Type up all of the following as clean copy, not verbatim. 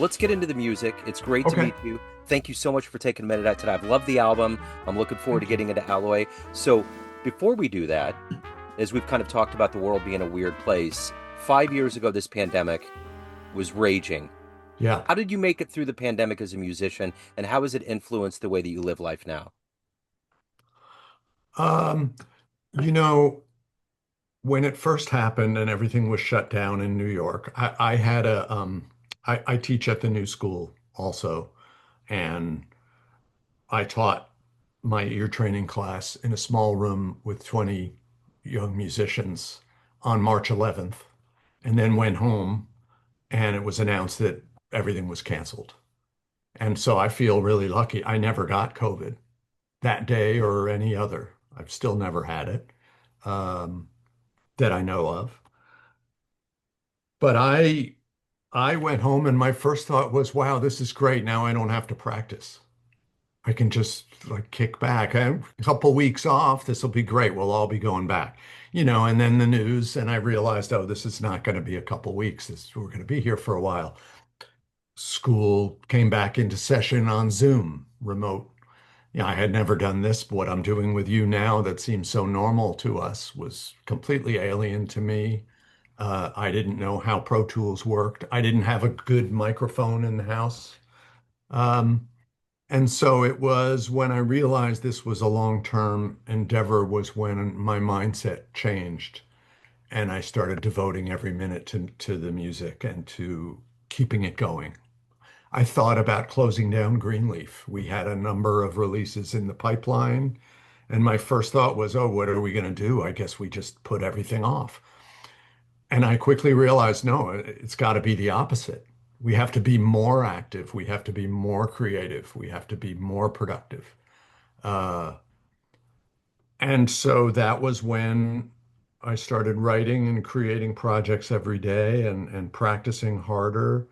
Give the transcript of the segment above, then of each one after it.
let's get into the music. It's great to Okay, meet you. Thank you so much for taking a minute out today. I've loved the album. I'm looking forward to thank you. getting into Alloy. So, before we do that, as we've kind of talked about the world being a weird place, 5 years ago, this pandemic was raging. Yeah. How did you make it through the pandemic as a musician, and how has it influenced the way that you live life now? Um, you know, when it first happened and everything was shut down in New York, I had I teach at the new school also, and I taught my ear training class in a small room with 20 young musicians on March 11th, and then went home and it was announced that everything was canceled. And so I feel really lucky. I never got COVID that day or any other. I've still never had it um, that I know of. But I went home and my first thought was, wow, this is great. Now I don't have to practice. I can just like kick back. A couple weeks off, this will be great. We'll all be going back. And then the news, and I realized, oh, this is not going to be a couple weeks. We're going to be here for a while. School came back into session on Zoom, remote. Yeah, I had never done this, but what I'm doing with you now that seems so normal to us was completely alien to me. I didn't know how Pro Tools worked. I didn't have a good microphone in the house. Um, and so it was when I realized this was a long-term endeavor was when my mindset changed and I started devoting every minute to the music and to keeping it going. I thought about closing down Greenleaf. We had a number of releases in the pipeline, and my first thought was, oh, what are we going to do? I guess we just put everything off. And I quickly realized, no, it's got to be the opposite. We have to be more active. We have to be more creative. We have to be more productive. Uh, and so that was when I started writing and creating projects every day and practicing harder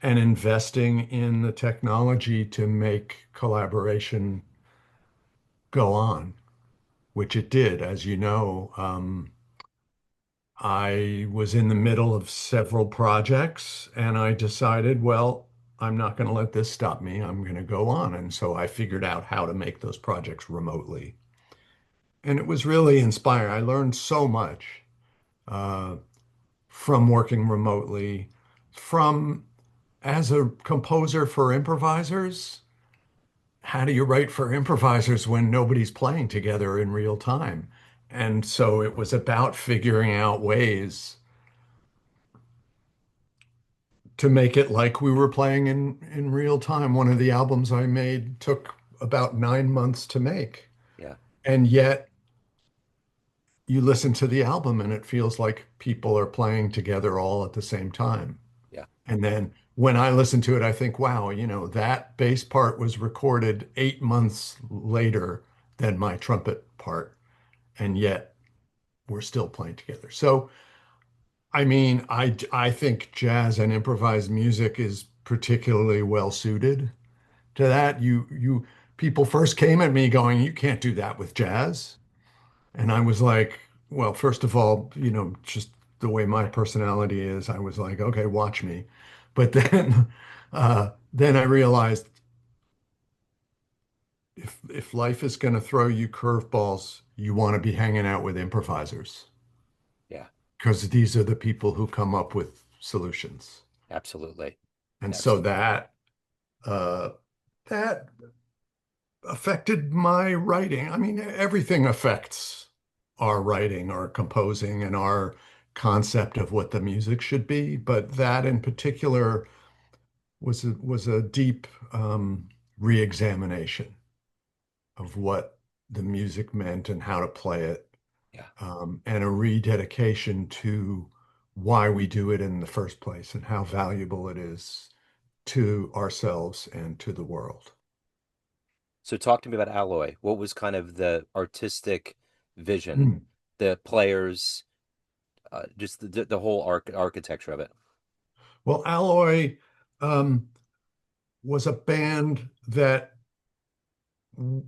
and investing in the technology to make collaboration go on, which it did. As you know, I was in the middle of several projects and I decided, well, I'm not going to let this stop me. I'm going to go on. And so I figured out how to make those projects remotely. And it was really inspiring. I learned so much uh, from working remotely, from as a composer for improvisers. How do you write for improvisers when nobody's playing together in real time? And so it was about figuring out ways to make it like we were playing in real time. One of the albums I made took about 9 months to make. Yeah, And yet you listen to the album and it feels like people are playing together all at the same time. yeah. And then when I listen to it, I think, wow, that bass part was recorded 8 months later than my trumpet part. And yet we're still playing together. So, I mean, I think jazz and improvised music is particularly well suited to that. People first came at me going, you can't do that with jazz. And I was like, well, first of all, just the way my personality is, I was like, okay, watch me. But then I realized if life is going to throw you curveballs, you want to be hanging out with improvisers Yeah, because these are the people who come up with solutions. absolutely. And so Absolutely. uh, that affected my writing. I mean, everything affects our writing, our composing, and our concept of what the music should be. But that in particular was a deep re-examination of what the music meant and how to play it, Yeah. and a rededication to why we do it in the first place and how valuable it is to ourselves and to the world. So talk to me about Alloy. What was kind of the artistic vision, Mm. the players, just the whole architecture of it? Well, Alloy um, was a band that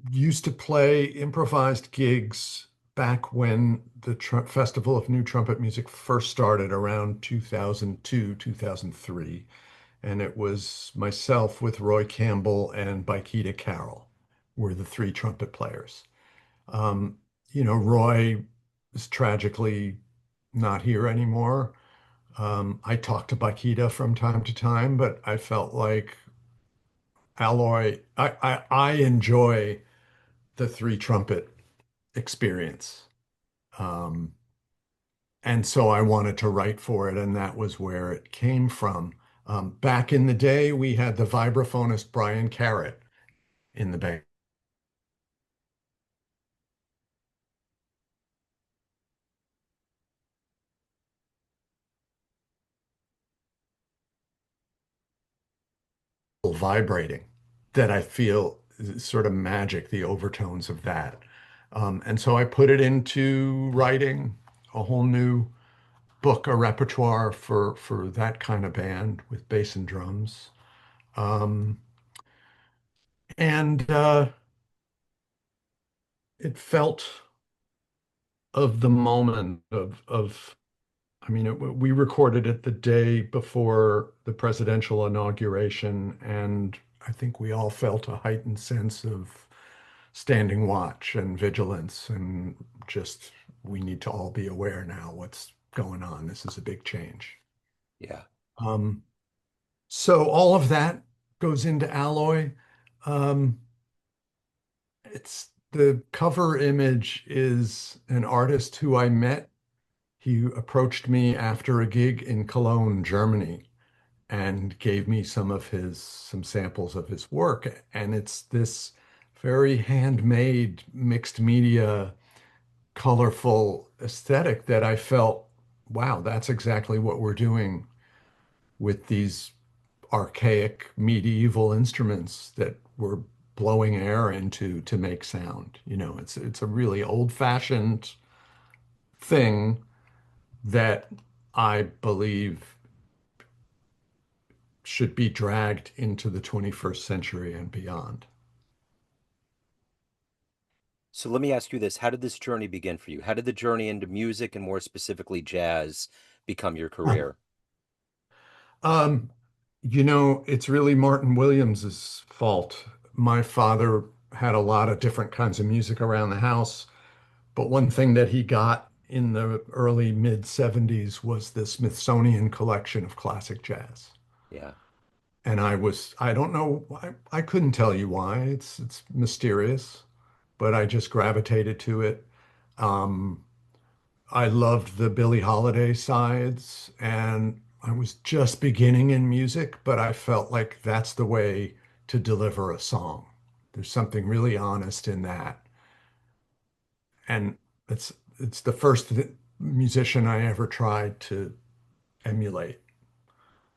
used to play improvised gigs back when the Festival of New Trumpet Music first started around 2002, 2003. and it was myself with Roy Campbell and Baikita Carroll were the three trumpet players. Um, Roy is tragically not here anymore. I talked to Baikita from time to time, but I felt like I enjoy the three trumpet experience. Um, and so I wanted to write for it, and that was where it came from. Back in the day, we had the vibraphonist Brian Carrott in the band vibrating that I feel is sort of magic, the overtones of that. And so I put it into writing a whole new book, a repertoire for that kind of band with bass and drums. Um, and it felt of the moment of I mean, we recorded it the day before the presidential inauguration, and I think we all felt a heightened sense of standing watch and vigilance, and just we need to all be aware now what's going on. This is a big change. Yeah. Um, so all of that goes into Alloy. Um, it's the cover image is an artist who I met. He approached me after a gig in Cologne, Germany, and gave me some samples of his work. And it's this very handmade mixed media, colorful aesthetic that I felt, wow, that's exactly what we're doing with these archaic medieval instruments that we're blowing air into to make sound. It's a really old-fashioned thing that I believe should be dragged into the 21st century and beyond. So let me ask you this. How did this journey begin for you? How did the journey into music and more specifically jazz become your career? Um, it's really Martin Williams's fault. My father had a lot of different kinds of music around the house, but one thing that he got in the early mid 70s was the Smithsonian collection of classic jazz. Yeah. And I don't know, I couldn't tell you why. It's mysterious, but I just gravitated to it. Um, I loved the Billie Holiday sides, and I was just beginning in music, but I felt like that's the way to deliver a song. There's something really honest in that. And it's the first musician I ever tried to emulate.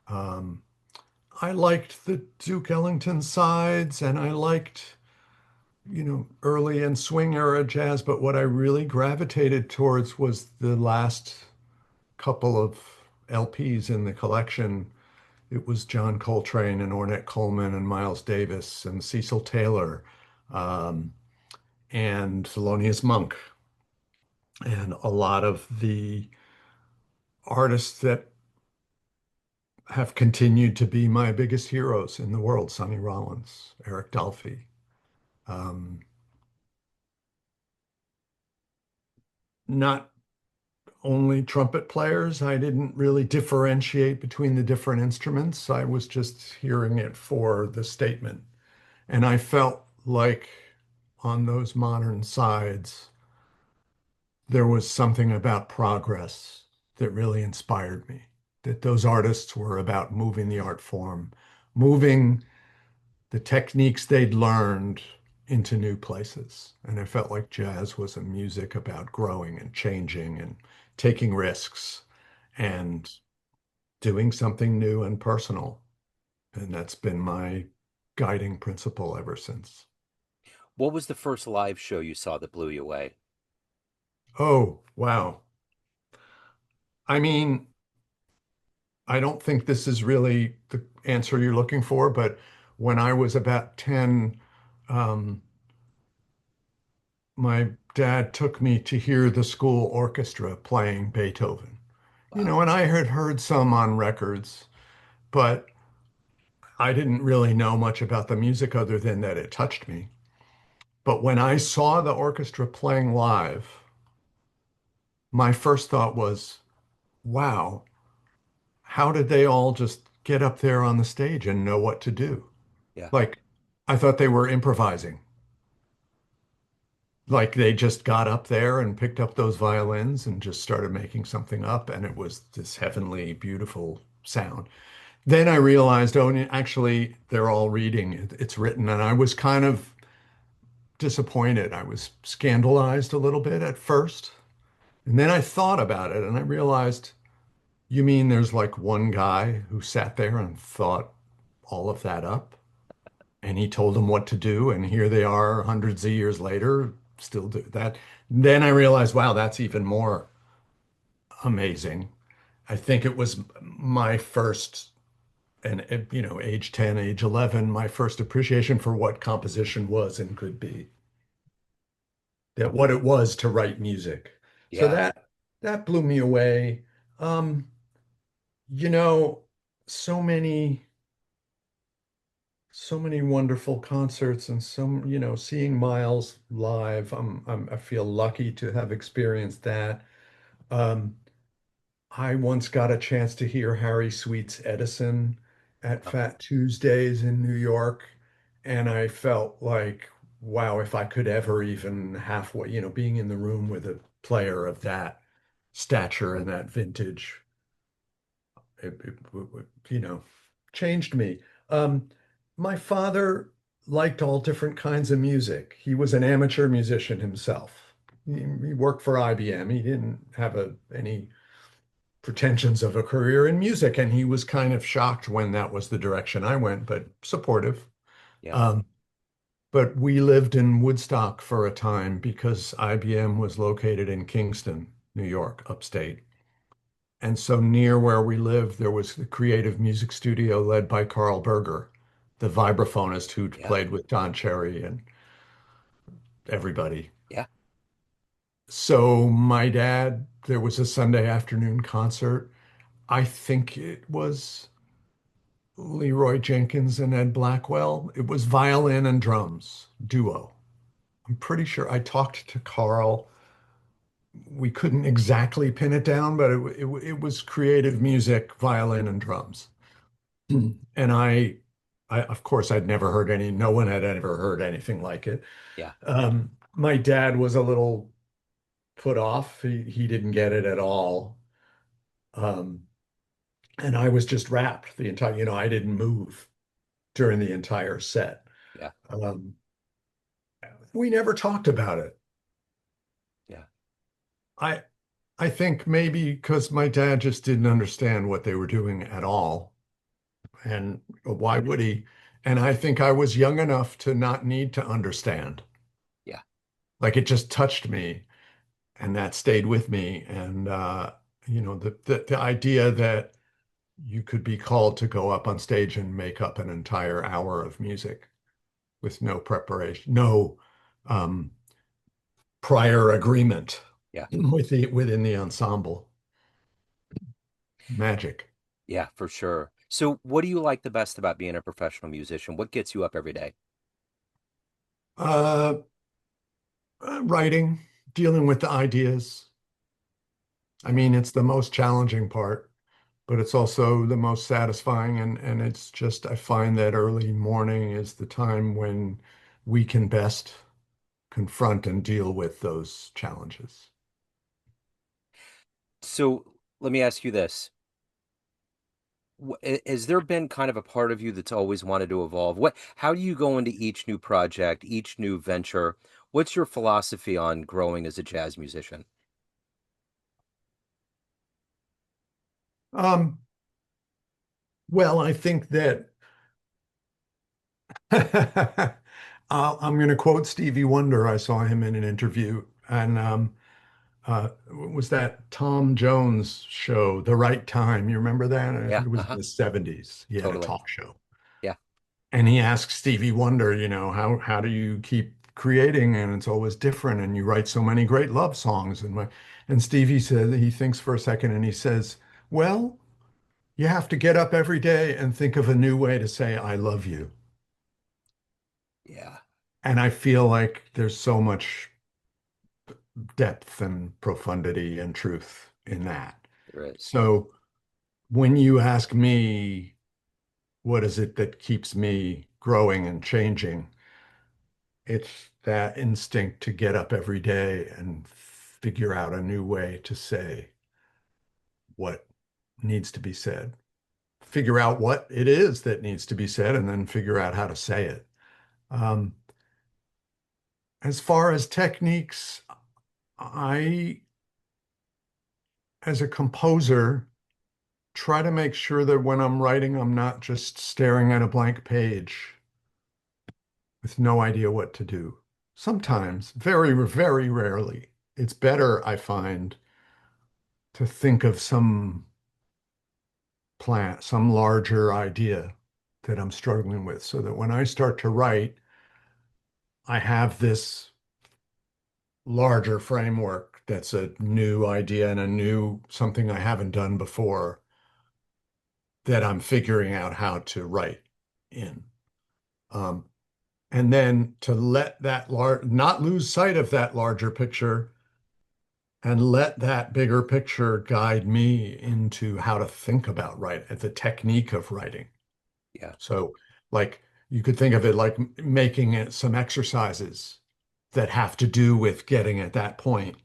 Um, I liked the Duke Ellington sides, and I liked, early and swing era jazz, but what I really gravitated towards was the last couple of LPs in the collection. It was John Coltrane and Ornette Coleman and Miles Davis and Cecil Taylor, um, and Thelonious Monk, and a lot of the artists that have continued to be my biggest heroes in the world: Sonny Rollins, Eric Dolphy. Um, Not only trumpet players. I didn't really differentiate between the different instruments. I was just hearing it for the statement. And I felt like on those modern sides, there was something about progress that really inspired me. That those artists were about moving the art form, moving the techniques they'd learned into new places. And I felt like jazz was a music about growing and changing and taking risks and doing something new and personal. And that's been my guiding principle ever since. What was the first live show you saw that blew you away? Oh, wow. I mean, I don't think this is really the answer you're looking for, but when I was about 10, um, my dad took me to hear the school orchestra playing Beethoven. Wow. And I had heard some on records, but I didn't really know much about the music other than that it touched me. But when I saw the orchestra playing live, my first thought was, wow, how did they all just get up there on the stage and know what to do? Yeah. Like, I thought they were improvising. Like they just got up there and picked up those violins and just started making something up, and it was this heavenly, beautiful sound. Then I realized, oh, actually, they're all reading. It's written, and I was kind of disappointed. I was scandalized a little bit at first. And then I thought about it and I realized, you mean there's like one guy who sat there and thought all of that up and he told them what to do, and here they are hundreds of years later, still do that. Then I realized, wow, that's even more amazing. I think it was my first, and age 10, age 11, my first appreciation for what composition was and could be, that what it was to write music. So Yeah. that blew me away. Um, you know, so many so many wonderful concerts and seeing Miles live. I feel lucky to have experienced that. Um, I once got a chance to hear Harry Sweet's Edison at Oh, Fat Tuesdays in New York, and I felt like, wow, if I could ever even halfway, being in the room with a player of that stature and that vintage, it changed me. Um, my father liked all different kinds of music. He was an amateur musician himself. He worked for IBM. He didn't have any pretensions of a career in music, and he was kind of shocked when that was the direction I went, but supportive. yeah. Um, but we lived in Woodstock for a time because IBM was located in Kingston, New York, upstate. And so near where we lived, there was the creative music studio led by Carl Berger, the vibraphonist who'd Yeah. played with Don Cherry and everybody. Yeah. So my dad, there was a Sunday afternoon concert. I think it was Leroy Jenkins and Ed Blackwell. It was violin and drums duo. I'm pretty sure I talked to Carl. We couldn't exactly pin it down, but it was creative music, violin and drums. And of course, I'd never heard no one had ever heard anything like it. Yeah. My dad was a little put off. He didn't get it at all. Um, and I was just rapt the entire, I didn't move during the entire set. Yeah. Um, we never talked about it. Yeah. I I think maybe because my dad just didn't understand what they were doing at all. And why would he? And I think I was young enough to not need to understand. Yeah. Like it just touched me and that stayed with me. And the idea that you could be called to go up on stage and make up an entire hour of music with no preparation, no um, prior agreement Yeah. within the ensemble. Magic. Yeah, for sure. So, what do you like the best about being a professional musician? What gets you up every day? Uh, Writing, dealing with the ideas. I Yeah. mean, it's the most challenging part, but it's also the most satisfying. And it's just, I find that early morning is the time when we can best confront and deal with those challenges. So, let me ask you this. Has there been kind of a part of you that's always wanted to evolve? How do you go into each new project, each new venture? What's your philosophy on growing as a jazz musician? Um, well, I think that I'm going to quote Stevie Wonder. I saw him in an interview, and was that Tom Jones show, The Right Time? You remember that? I Yeah. think it was in Uh-huh. the 70s. He had a Totally. talk show. Yeah. And he asked Stevie Wonder, how do you keep creating? And it's always different. And you write so many great love songs. And Stevie said he thinks for a second and he says, well, You have to get up every day and think of a new way to say, I love you. Yeah, And I feel like there's so much depth and profundity and truth in that. there is. So when you ask me, what is it that keeps me growing and changing? It's that instinct to get up every day and figure out a new way to say what needs to be said, figure out what it is that needs to be said, and then figure out how to say it. Um, as far as techniques, I, as a composer, try to make sure that when I'm writing, I'm not just staring at a blank page with no idea what to do. Sometimes, very, very rarely, it's better, I find, to think of some plan, some larger idea that I'm struggling with, so that when I start to write, I have this larger framework that's a new idea and a new something I haven't done before that I'm figuring out how to write in. Um, and then to let that not lose sight of that larger picture and let that bigger picture guide me into how to think about writing, the technique of writing. Yeah, So, like, you could think of it like making it some exercises that have to do with getting at that point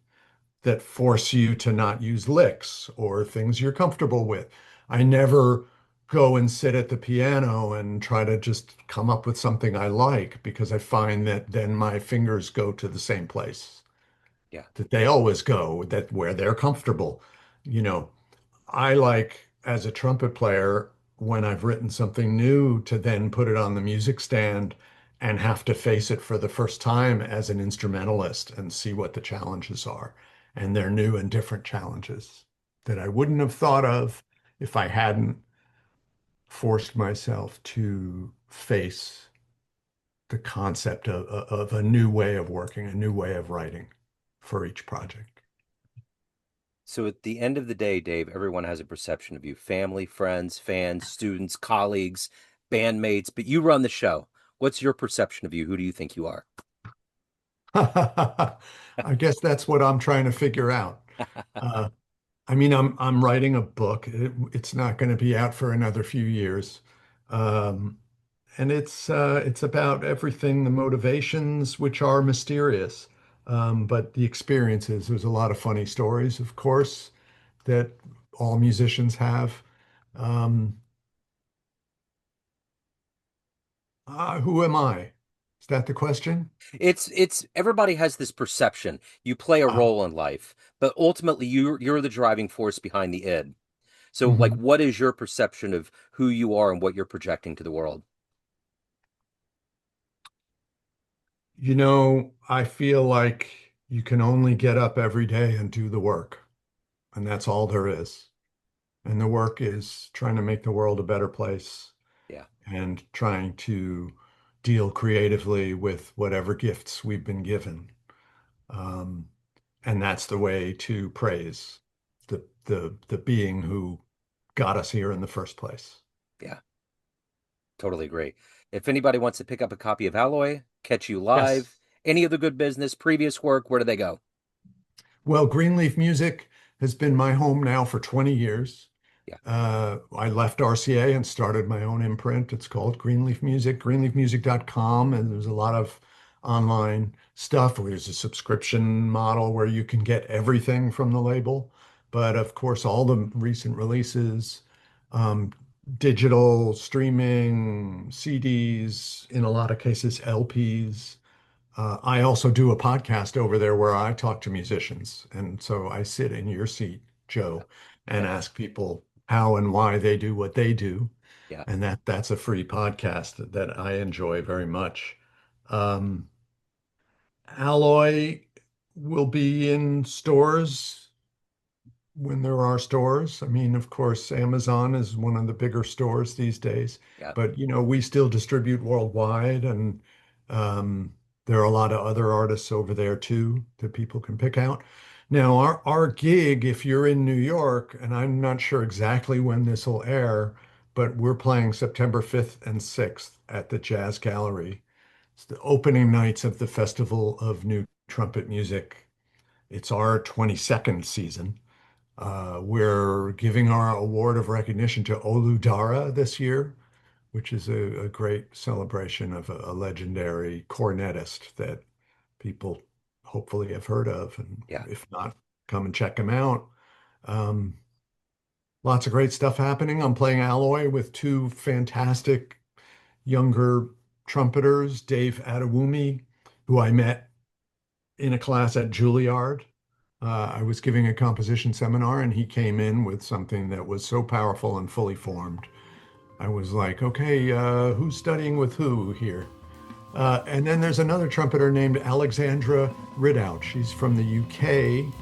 that force you to not use licks or things you're comfortable with. I never go and sit at the piano and try to just come up with something I like because I find that then my fingers go to the same place yeah. that they always go, that where they're comfortable. You know, I like as a trumpet player when I've written something new to then put it on the music stand and have to face it for the first time as an instrumentalist and see what the challenges are. And they're new and different challenges that I wouldn't have thought of if I hadn't forced myself to face the concept of a new way of working, a new way of writing for each project. So at the end of the day, Dave, everyone has a perception of you: family, friends, fans, students, colleagues, bandmates, but you run the show. What's your perception of you? Who do you think you are? I guess that's what I'm trying to figure out. Uh, I mean, I'm writing a book. It's not going to be out for another few years, um, and it's about everything, the motivations, which are mysterious, but the experiences. There's a lot of funny stories, of course, that all musicians have. Um, who am I? Is that the question? It's everybody has this perception. You play a Uh, role in life, but ultimately you're the driving force behind the id. So like mhm. what is your perception of who you are and what you're projecting to the world? You know, I feel like you can only get up every day and do the work, and that's all there is. And the work is trying to make the world a better place Yeah. and trying to deal creatively with whatever gifts we've been given. Um, and that's the way to praise the being who got us here in the first place. Yeah. Totally agree. If anybody wants to pick up a copy of Alloy, catch you Yes. live, any other good business, previous work, where do they go? Well, Greenleaf Music has been my home now for 20 years. Yeah. I left RCA and started my own imprint. It's called Greenleaf Music, greenleafmusic.com. And there's a lot of online stuff. There's a subscription model where you can get everything from the label. But of course, all the recent releases, um, digital, streaming, CDs, in a lot of cases, LPs. I also do a podcast over there where I talk to musicians. And so I sit in your seat, Yeah. Joe, and Yeah. ask people how and why they do what they do. Yeah. And that's a free podcast that I enjoy very much. Um, Alloy will be in stores when there are stores. I mean, of course, Amazon is one of the bigger stores these days, Yeah. but we still distribute worldwide, and there are a lot of other artists over there too that people can pick out. Now, our gig, if you're in New York, and I'm not sure exactly when this will air, but we're playing September 5th and 6th at the Jazz Gallery. It's the opening nights of the Festival of New Trumpet Music. It's our 22nd season. We're giving our award of recognition to Olu Dara this year, which is a great celebration of a legendary cornetist that people hopefully have heard of. And Yeah. if not, come and check him out. Um, Lots of great stuff happening. I'm playing alloy with two fantastic younger trumpeters, Dave Adewumi, who I met in a class at Juilliard. I was giving a composition seminar and he came in with something that was so powerful and fully formed. I was like, okay, who's studying with who here? And then there's another trumpeter named Alexandra Ridout. She's from the UK,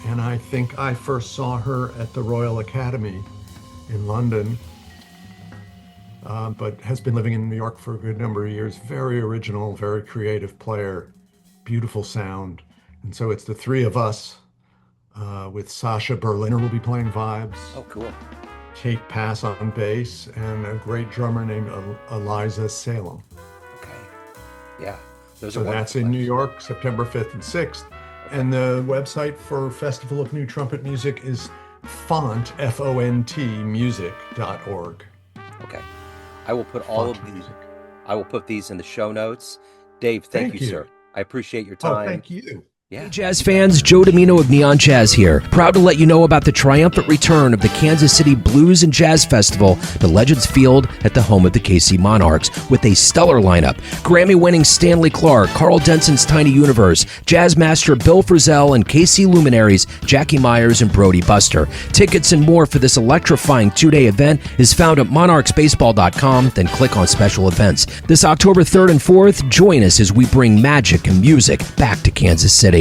and I think I first saw her at the Royal Academy in London, but has been living in New York for a good number of years. Very original, very creative player, beautiful sound. And so it's the three of us with Sasha Berliner will be playing vibes, Oh, cool. Kate Pass on bass, and a great drummer named Eliza Salem. Okay. Yeah. Those are So that's wonderful in New players. York, September 5th and 6th. Okay. And the website for Festival of New Trumpet Music is font, F-O-N-T, music.org. Okay. I will put all Font of these. music. I will put these in the show notes. Dave, thank you, Thank you. sir. I appreciate your Oh, time. thank you. Yeah. Hey Jazz fans, Joe Domino of Neon Jazz here. Proud to let you know about the triumphant return of the Kansas City Blues and Jazz Festival to Legends Field at the home of the KC Monarchs with a stellar lineup. Grammy-winning Stanley Clarke, Carl Denson's Tiny Universe, jazz master Bill Frisell, and KC luminaries Jackie Myers and Brody Buster. Tickets and more for this electrifying two-day event is found at monarchsbaseball.com, then click on special events. This October 3rd and 4th, join us as we bring magic and music back to Kansas City.